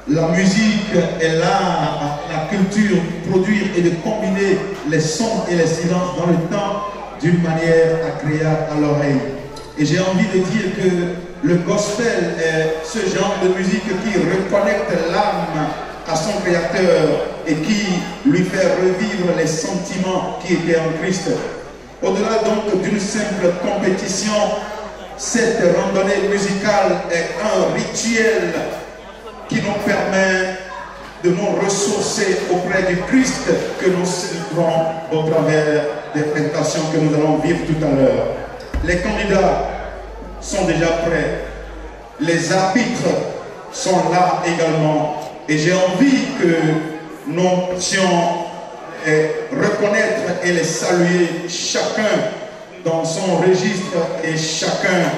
la musique est l'art, la culture, produire et de combiner les sons et les silences dans le temps d'une manière agréable à l'oreille. Et j'ai envie de dire que le gospel est ce genre de musique qui reconnecte l'âme à son créateur et qui lui fait revivre les sentiments qui étaient en Christ. Au-delà donc d'une simple compétition, cette randonnée musicale est un rituel qui nous permet de nous ressourcer auprès du Christ que nous célébrons au travers des prestations que nous allons vivre tout à l'heure. Les candidats sont déjà prêts. Les arbitres sont là également. Et j'ai envie que nous puissions reconnaître et les saluer chacun dans son registre et chacun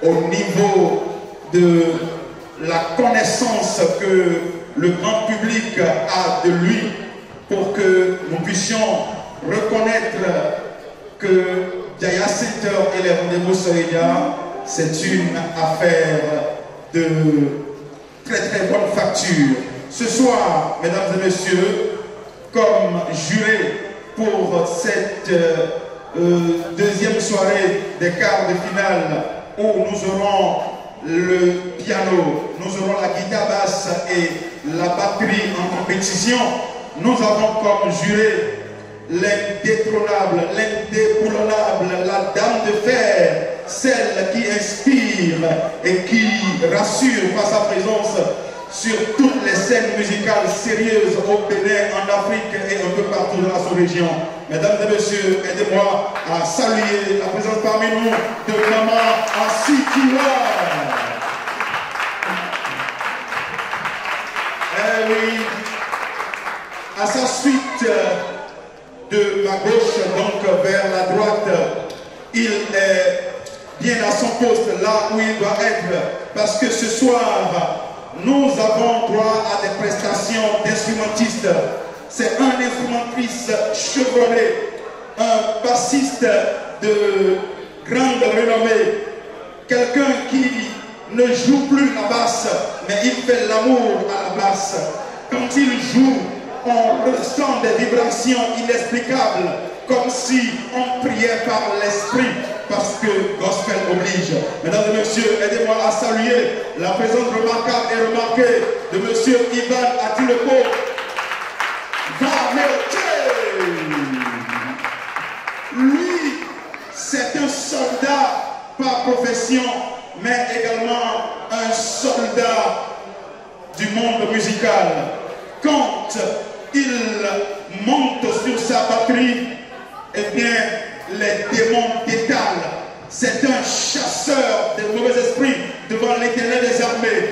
au niveau de la connaissance que le grand public a de lui, pour que nous puissions reconnaître que Jaya Center et les rendez-vous Soria, c'est une affaire de très très bonne facture. Ce soir, mesdames et messieurs, comme juré pour cette deuxième soirée des quarts de finale, où nous aurons le piano, nous aurons la guitare basse et la batterie en compétition, nous avons comme juré l'indétrônable, l'indéboulonnable, la dame de fer, celle qui inspire et qui rassure par sa présence sur toutes les scènes musicales sérieuses au Bénin, en Afrique et un peu partout dans la sous-région. Mesdames et messieurs, aidez-moi à saluer la présence parmi nous de Maman Asitiwa. Eh oui, à sa suite de ma gauche, donc vers la droite, il est bien à son poste, là où il doit être, parce que ce soir, nous avons droit à des prestations d'instrumentistes. C'est un instrumentiste chevronné, un bassiste de grande renommée, quelqu'un qui ne joue plus la basse, mais il fait l'amour à la basse. Quand il joue, on ressent des vibrations inexplicables, comme si on priait par l'esprit, parce que gospel oblige. Mesdames et messieurs, aidez-moi à saluer la présence remarquable et remarquée de monsieur Ivan Atilepo. Lui, c'est un soldat par profession, mais également un soldat du monde musical. Quand il monte sur sa batterie, eh bien, les démons détalent. C'est un chasseur des mauvais esprits devant l'Éternel des armées.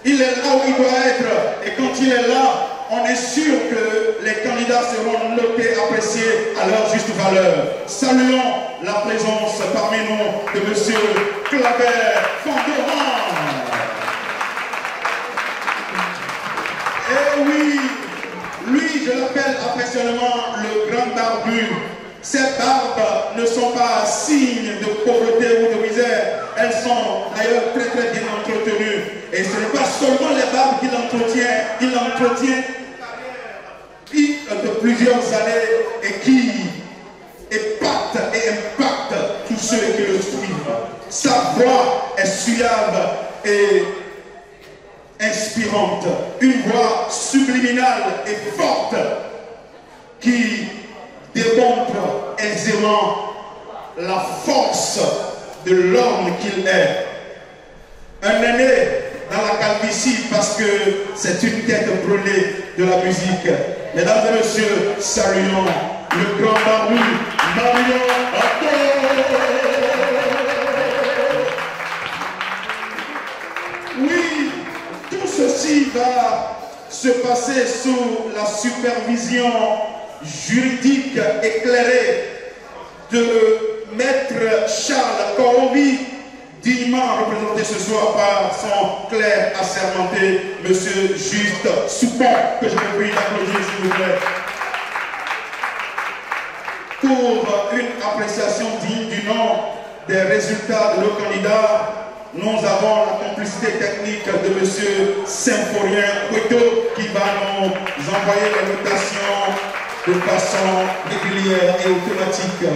Il est là où il doit être, et quand il est là, on est sûr que les candidats seront notés, appréciés à leur juste valeur. Saluons la présence parmi nous de M. Claver Fondoran. Et oui, lui, je l'appelle affectionnément le grand barbu. Ces barbes ne sont pas signes de pauvreté ou de misère. Elles sont d'ailleurs très très bien entretenues. Et ce n'est pas seulement les barbes qu'il entretient. Il entretient de plusieurs années et qui épate et impacte tous ceux qui le suivent. Sa voix est suave et inspirante. Une voix subliminale et forte qui démontre aisément la force de l'homme qu'il est. Un aîné dans la calvitie parce que c'est une tête brûlée de la musique. Mesdames et messieurs, saluons le grand barbu Marion Otto. Oui, tout ceci va se passer sous la supervision juridique éclairée de Maître Charles Korobi, dignement représenté ce soir par son clerc assermenté, Monsieur Juste Soupon, que je vous prie d'applaudir s'il vous plaît. Pour une appréciation digne du nom des résultats de nos candidats, nous avons la complicité technique de M. Symphorien Couteau qui va nous envoyer les notations de façon régulière et automatique.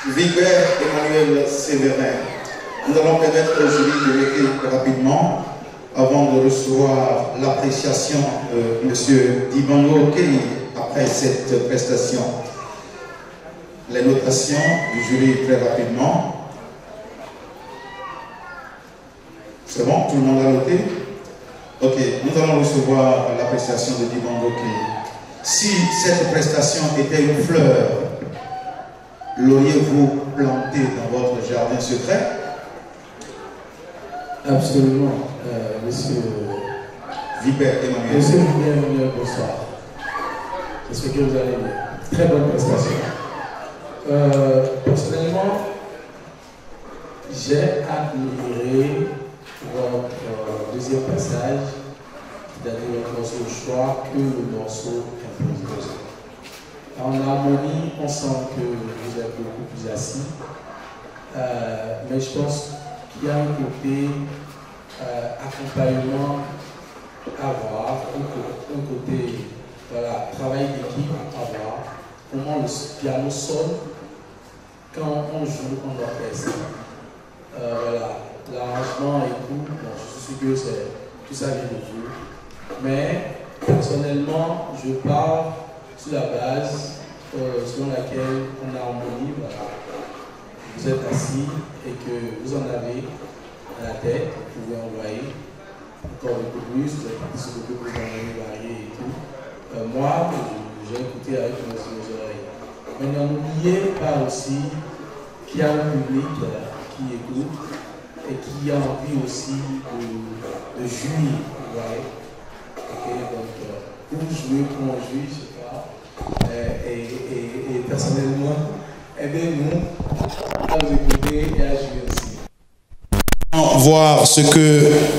Vibert Emmanuel Séverin. Nous allons permettre au jury de l'écrire rapidement avant de recevoir l'appréciation de M. Dibango Kei après cette prestation. Les notations du jury très rapidement. C'est bon, tout le monde a noté? Ok, nous allons recevoir l'appréciation de Dibango Kei. Si cette prestation était une fleur, l'auriez-vous plantée dans votre jardin secret? Absolument, monsieur Vibert Emmanuel. Monsieur Vibert Emmanuel, bonsoir. J'espère que vous allez bien. Très bonne prestation. Personnellement, j'ai admiré votre deuxième passage, c'est-à-dire votre morceau choix que le morceau imposé. En harmonie, on sent que vous êtes beaucoup plus assis, mais je pense qu'il y a un côté accompagnement à voir, un côté voilà, travail d'équipe à voir, comment le piano sonne quand on joue en orchestre. Voilà, l'arrangement et tout, bon, je suis sûr que tout ça vient de vous. Mais personnellement, je pars sur la base selon laquelle on harmonie. Voilà. Vous êtes assis et que vous en avez à la tête, vous pouvez envoyer encore beaucoup plus, vous êtes parti sur beaucoup plus d'harmonie variée et tout. Moi, j'ai écouté avec mes oreilles. Maintenant, n'oubliez pas aussi qu'il y a un public qui écoute et qui a envie aussi de jouir. Ouais. Okay, donc, pour jouer, pour en jouer, je sais pas. Et personnellement, aidez-nous à vous écouter et à jouer aussi. Voir ce que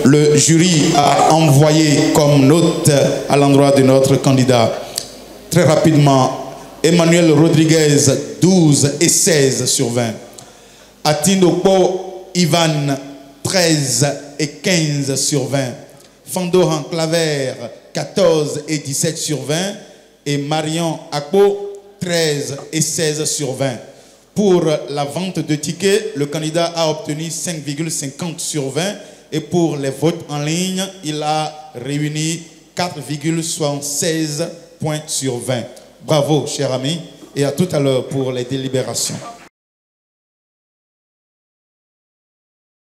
le jury a envoyé comme note à l'endroit de notre candidat. Très rapidement, Emmanuel Rodriguez, 12 et 16 sur 20. Atinopo Ivan, 13 et 15 sur 20. Fandoran Claver, 14 et 17 sur 20. Et Marion Akpo, 13 et 16 sur 20. Pour la vente de tickets, le candidat a obtenu 5,50 sur 20. Et pour les votes en ligne, il a réuni 4,76 points sur 20. Bravo, cher ami, et à tout à l'heure pour les délibérations.